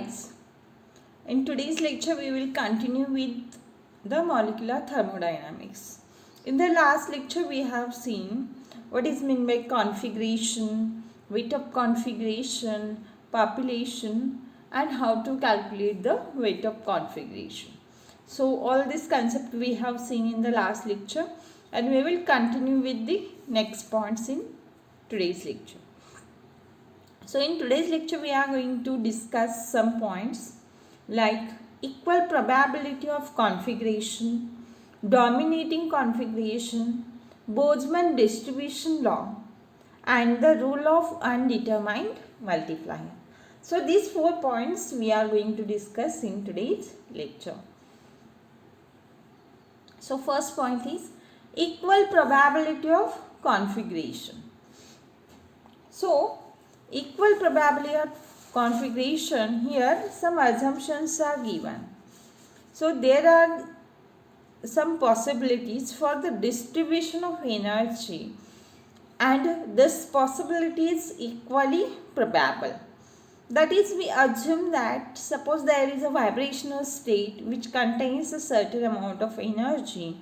guys. In today's lecture we will continue with the molecular thermodynamics. In the last lecture we have seen what is meant by configuration, weight of configuration, population, and how to calculate the weight of configuration. So all this concept we have seen in the last lecture, and we will continue with the next points in today's lecture. So in today's lecture we are going to discuss some points like equal probability of configuration, dominating configuration, Boltzmann distribution law, and the rule of undetermined multiplier. So these 4 points we are going to discuss in today's lecture. So first point is equal probability of configuration. So equal probability of configuration, here some assumptions are given. So there are some possibilities for the distribution of energy, and this possibility is equally probable. That is, we assume that suppose there is a vibrational state which contains a certain amount of energy,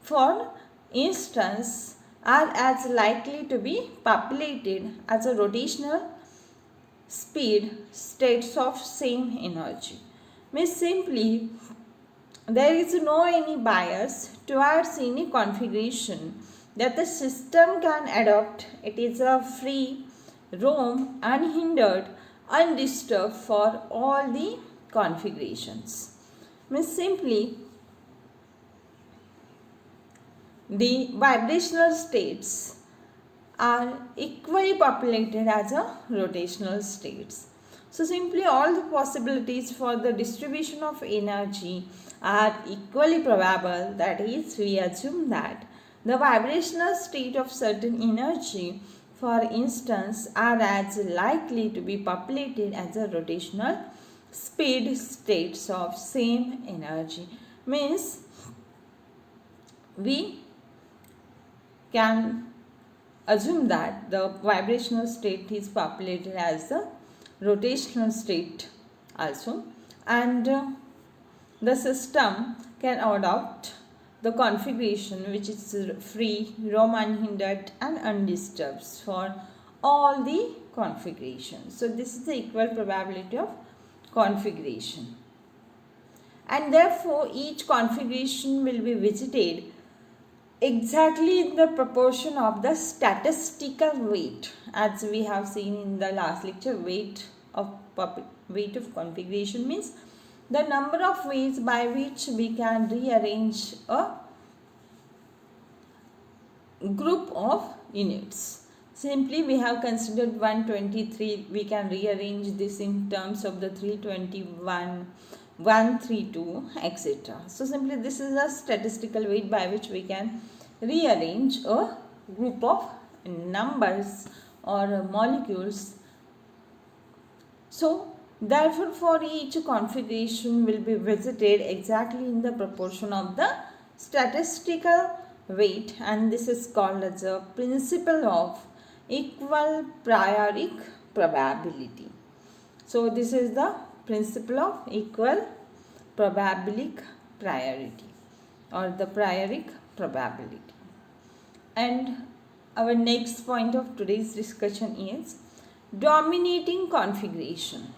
for instance, are as likely to be populated as a rotational speed states of same energy. Means simply there is no any bias towards any configuration that the system can adopt. It is a free roam, unhindered, undisturbed for all the configurations. Means simply the vibrational states are equally populated as a rotational states. So simply all the possibilities for the distribution of energy are equally probable. That is, we assume that the vibrational state of certain energy, for instance, are as likely to be populated as a rotational speed states of same energy. Means we can assume that the vibrational state is populated as the rotational state also, and the system can adopt the configuration which is free, roam unhindered, and undisturbed for all the configurations. So this is the equal probability of configuration, and therefore each configuration will be visited exactly in the proportion of the statistical weight, as we have seen in the last lecture. Weight of configuration means the number of ways by which we can rearrange a group of units. Simply we have considered 123, we can rearrange this in terms of the 321, 132, etc. So simply this is a statistical weight by which we can rearrange a group of numbers or molecules. So therefore for each configuration will be visited exactly in the proportion of the statistical weight, and this is called as a principle of equal prioric probability. So this is the principle of equal probabilic priority or the prioric probability. And our next point of today's discussion is dominating configuration.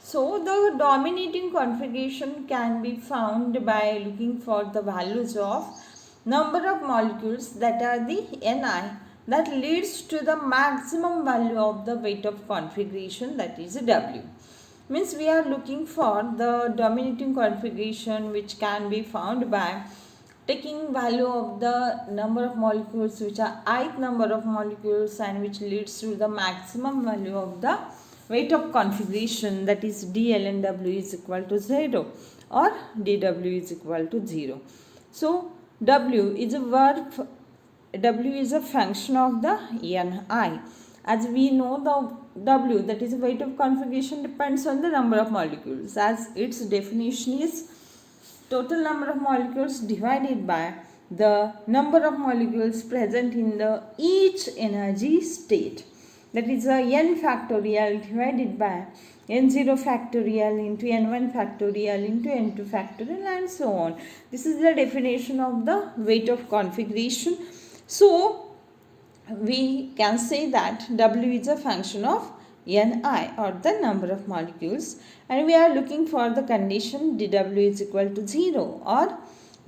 So the dominating configuration can be found by looking for the values of number of molecules that are the Ni that leads to the maximum value of the weight of configuration, that is W. Means we are looking for the dominating configuration which can be found by taking value of the number of molecules which are ith number of molecules and which leads to the maximum value of the weight of configuration, that is dln W is equal to 0 or dW is equal to 0. So W is a function of the Ni. As we know, the W, that is the weight of configuration, depends on the number of molecules, as its definition is total number of molecules divided by the number of molecules present in the each energy state. That is a n factorial divided by n0 factorial into n1 factorial into n2 factorial and so on. This is the definition of the weight of configuration. So we can say that W is a function of Ni or the number of molecules, and we are looking for the condition dW is equal to 0 or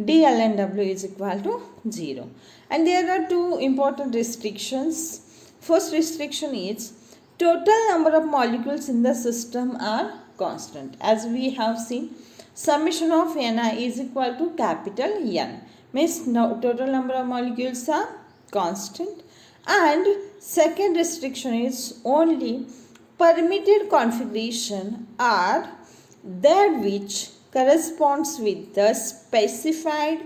dlnW is equal to 0. And there are two important restrictions. First restriction is total number of molecules in the system are constant. As we have seen, summation of Ni is equal to capital N, means total number of molecules are constant. And second restriction is only permitted configuration are that which corresponds with the specified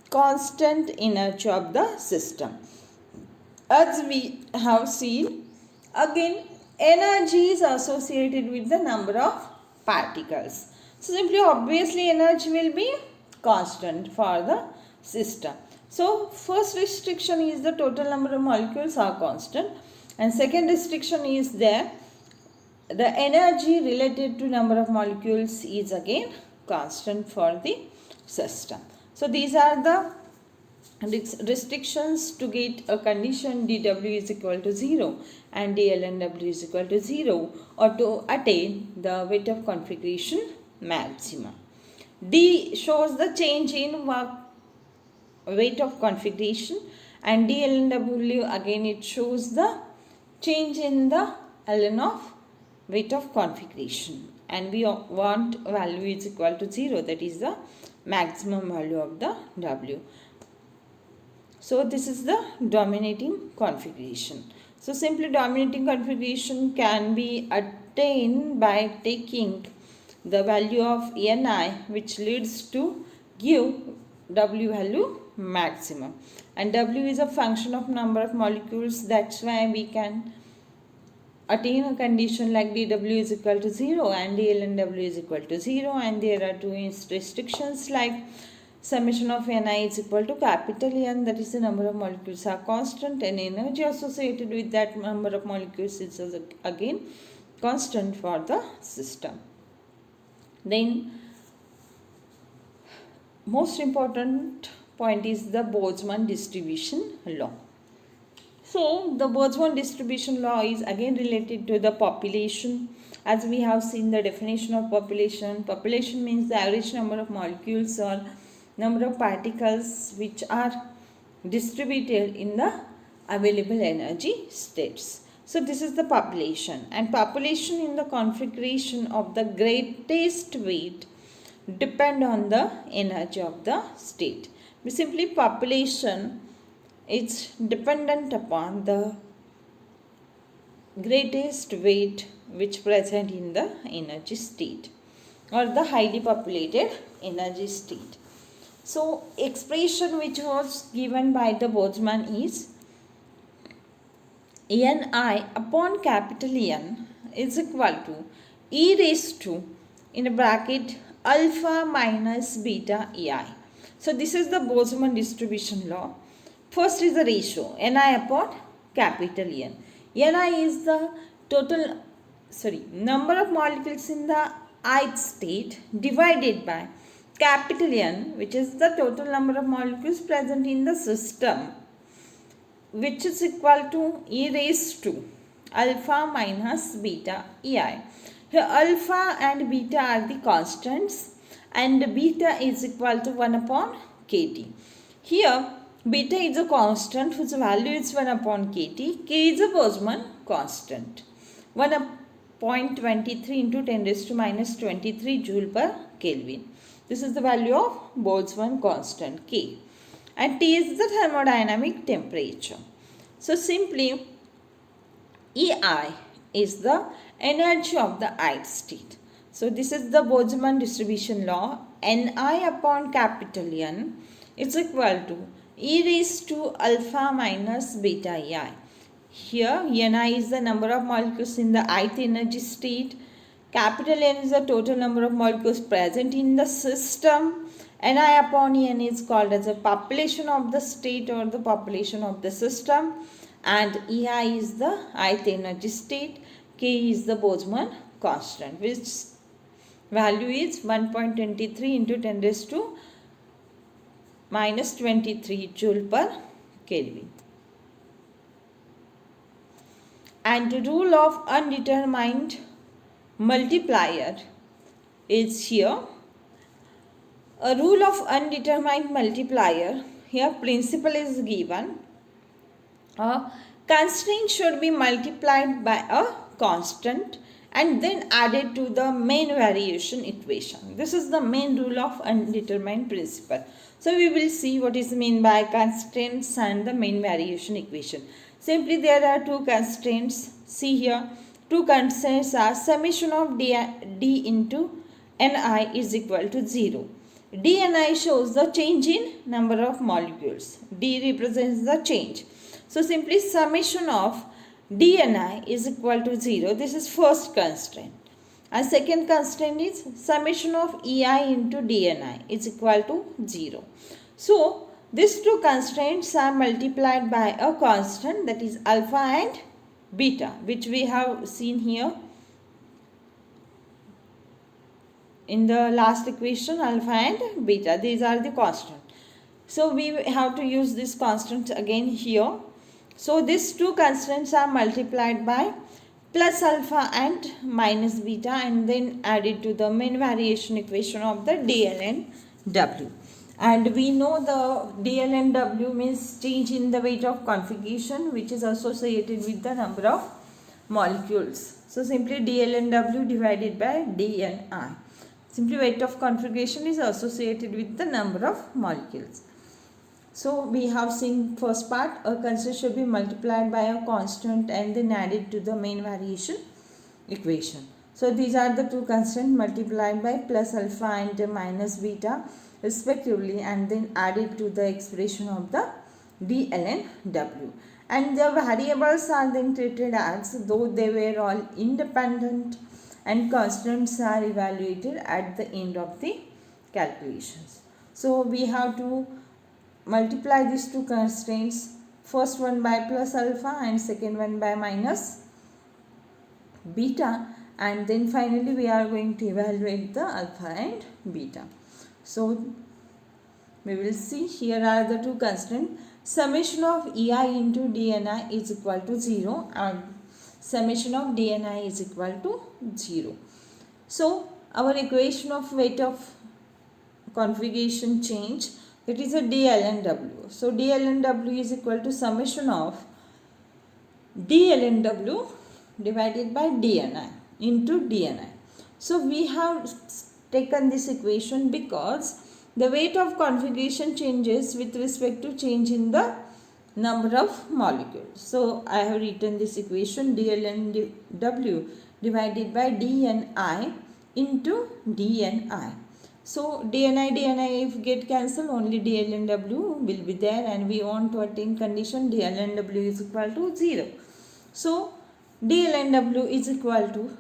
constant energy of the system. As we have seen, again energy is associated with the number of particles. So simply obviously energy will be constant for the system. So first restriction is the total number of molecules are constant, and second restriction is there the energy related to number of molecules is again constant for the system. So these are the restrictions to get a condition dW is equal to 0 and dlnW is equal to 0, or to attain the weight of configuration maximum. D shows the change in weight of configuration, and dlnW again it shows the change in the ln of weight of configuration, and we want value is equal to 0, that is the maximum value of the W. So this is the dominating configuration. So simply dominating configuration can be attained by taking the value of Ni, which leads to give W value maximum, and W is a function of number of molecules. That's why we can attain a condition like dW is equal to 0 and dlnW is equal to 0, and there are two restrictions like summation of Ni is equal to capital N, that is the number of molecules are constant, and energy associated with that number of molecules is again constant for the system. Then most important point is the Boltzmann distribution law. So the Boltzmann distribution law is again related to the population. As we have seen the definition of population, population means the average number of molecules or number of particles which are distributed in the available energy states. So this is the population, and population in the configuration of the greatest weight depend on the energy of the state. Simply population is dependent upon the greatest weight which present in the energy state or the highly populated energy state. So expression which was given by the Boltzmann is Ni upon capital N is equal to e raised to in a bracket alpha minus beta Ei. So this is the Boltzmann distribution law. First is the ratio Ni upon capital N. Ni is the total number of molecules in the ith state divided by capital N, which is the total number of molecules present in the system, which is equal to e raised to alpha minus beta Ei. Here alpha and beta are the constants, and beta is equal to 1 upon kT. Here beta is a constant whose value is 1 upon kT. K is a Boltzmann constant, 1.23 into 10 raised to minus 23 joule per Kelvin. This is the value of Boltzmann constant K, and T is the thermodynamic temperature. So simply Ei is the energy of the ith state. So this is the Boltzmann distribution law. Ni upon capital N is equal to e raised to alpha minus beta Ei. Here Ni is the number of molecules in the ith energy state. Capital N is the total number of molecules present in the system. Ni upon N is called as a population of the state or the population of the system, and Ei is the ith energy state. K is the Boltzmann constant, which value is 1.23 into 10 raised to minus 23 joule per Kelvin. And the rule of undetermined multiplier is here. A rule of undetermined multiplier, here principle is given. A constraint should be multiplied by a constant and then added to the main variation equation. This is the main rule of undetermined principle. So we will see what is meant by constraints and the main variation equation. Simply there are two constraints. See here, two constraints are summation of d into ni is equal to 0. d and I shows the change in number of molecules. D represents the change. So simply summation of d and I is equal to 0. This is first constraint. And second constraint is summation of ei into d and I is equal to 0. So these two constraints are multiplied by a constant, that is alpha and beta, which we have seen here in the last equation, alpha and beta. These are the constant. So we have to use this constant again here. So these two constants are multiplied by plus alpha and minus beta and then added to the main variation equation of the dl and w. And we know the dl and w means change in the weight of configuration, which is associated with the number of molecules. So simply dl and w divided by d and I. Simply weight of configuration is associated with the number of molecules. So we have seen first part, a constant should be multiplied by a constant and then added to the main variation equation. So these are the two constants multiplied by plus alpha and minus beta respectively and then added to the expression of the dl and w. And the variables are then treated as though they were all independent and constants are evaluated at the end of the calculations. So we have to multiply these two constraints, first one by plus alpha and second one by minus beta, and then finally we are going to evaluate the alpha and beta. So we will see here are the two constants. Summation of ei into dni is equal to 0 and summation of dni is equal to 0. So our equation of weight of configuration change, it is a dl and w. So dl and w is equal to summation of dl and w divided by dni into dni. So we have taken this equation because the weight of configuration changes with respect to change in the number of molecules. So I have written this equation dl and w divided by d and I into d and I. So d and I if get cancelled, only dl and w will be there, and we want to attain condition dl and w is equal to 0. So dl and w is equal to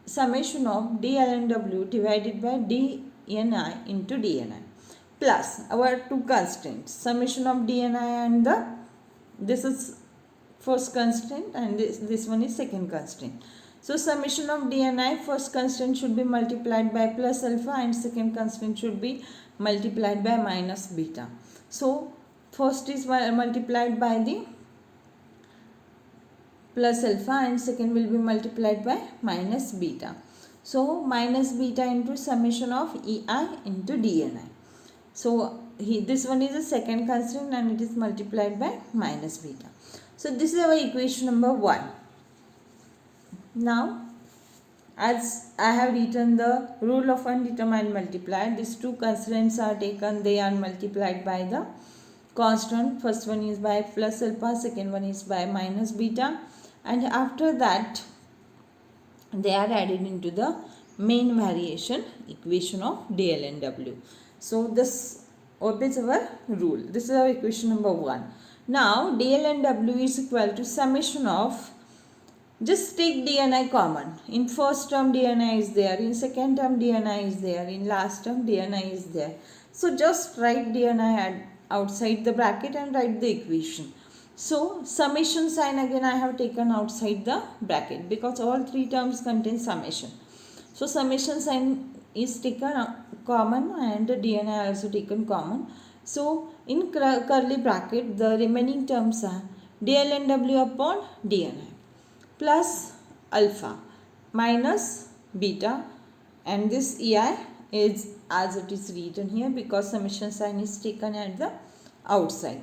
summation of dl and w divided by d and I into d and I plus our two constants, summation of d and I and this is first constant and this one is second constant. So summation of d and I, first constant should be multiplied by plus alpha and second constant should be multiplied by minus beta. So first is multiplied by the plus alpha and second will be multiplied by minus beta. So minus beta into summation of ei into d and I. So this one is the second constant and it is multiplied by minus beta. So this is our equation number 1. Now as I have written the rule of undetermined multiplier, these two constants are taken, they are multiplied by the constant. First one is by plus alpha, second one is by minus beta, and after that they are added into the main variation equation of dl and w. So this obeys our rule. This is our equation number 1. Now dl and w is equal to summation of, just take d and I common. In first term d and I is there, in second term d and I is there, in last term d and I is there. So just write d and I outside the bracket and write the equation. So summation sign again I have taken outside the bracket because all three terms contain summation. So summation sign is taken common and dni also taken common. So in curly bracket the remaining terms are dlnw upon dni plus alpha minus beta, and this ei is as it is written here because summation sign is taken at the outside.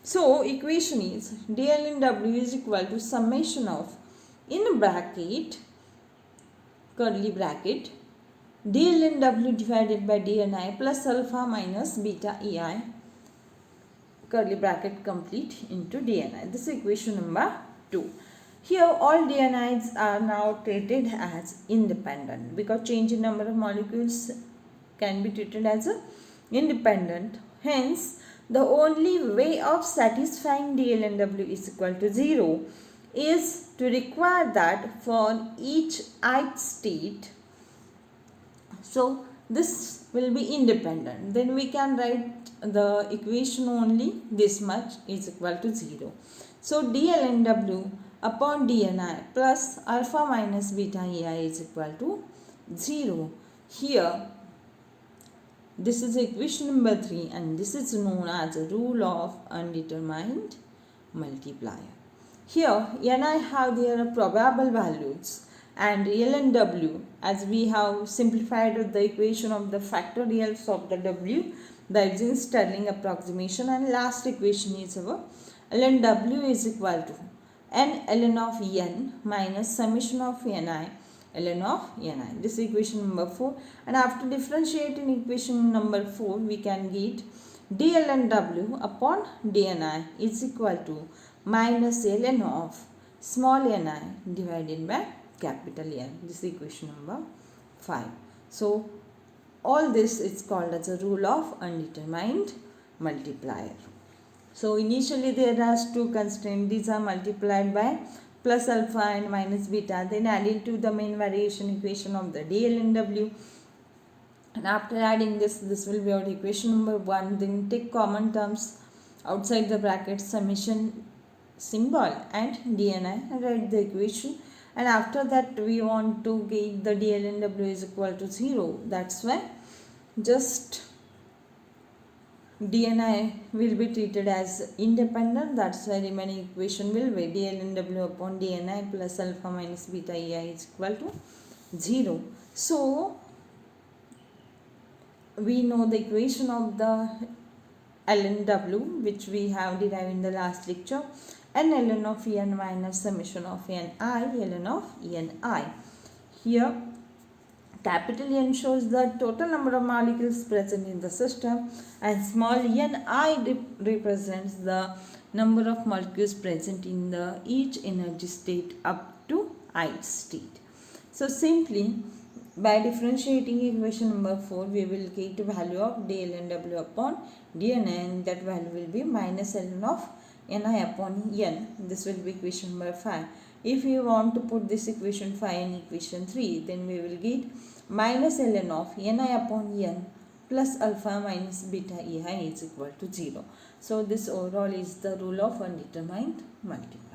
So equation is dlnw is equal to summation of, in bracket curly bracket, dlnw divided by dni plus alpha minus beta ei, curly bracket complete, into dni. This is equation number 2. Here all dni's are now treated as independent because change in number of molecules can be treated as a independent. Hence the only way of satisfying dlnw is equal to 0 is to require that for each ith state, so this will be independent. Then we can write the equation only this much is equal to 0. So dlnw upon dni plus alpha minus beta ei is equal to 0. Here this is equation number 3 and this is known as a rule of undetermined multiplier. Here ni have their probable values and lnw, as we have simplified the equation of the factorials of the w, that is in Stirling approximation, and last equation is our lnw is equal to n ln of n minus summation of ni ln of ni. This is equation number 4, and after differentiating equation number 4 we can get dlnw upon dni is equal to minus ln of small ni divided by capital N. This is equation number 5. So all this is called as a rule of undetermined multiplier. So initially there are two constraints. These are multiplied by plus alpha and minus beta, then added to the main variation equation of the dlnw, and after adding this will be our equation number 1. Then take common terms outside the bracket summation symbol and dni and write the equation, and after that we want to get the dlnw is equal to 0. That's why just dni will be treated as independent. That's why remaining equation will be dlnw upon dni plus alpha minus beta ei is equal to 0. So we know the equation of the lnw which we have derived in the last lecture, n ln of en minus summation of ni ln of ni. Here capital N shows the total number of molecules present in the system and small ni represents the number of molecules present in the each energy state up to ith state. So simply by differentiating equation number 4 we will get the value of dlnw upon dni, and that value will be minus ln of ni upon n. This will be equation number 5. If you want to put this equation 5 in equation 3, then we will get minus ln of ni upon n plus alpha minus beta ei is equal to 0. So this overall is the rule of undetermined multiplier.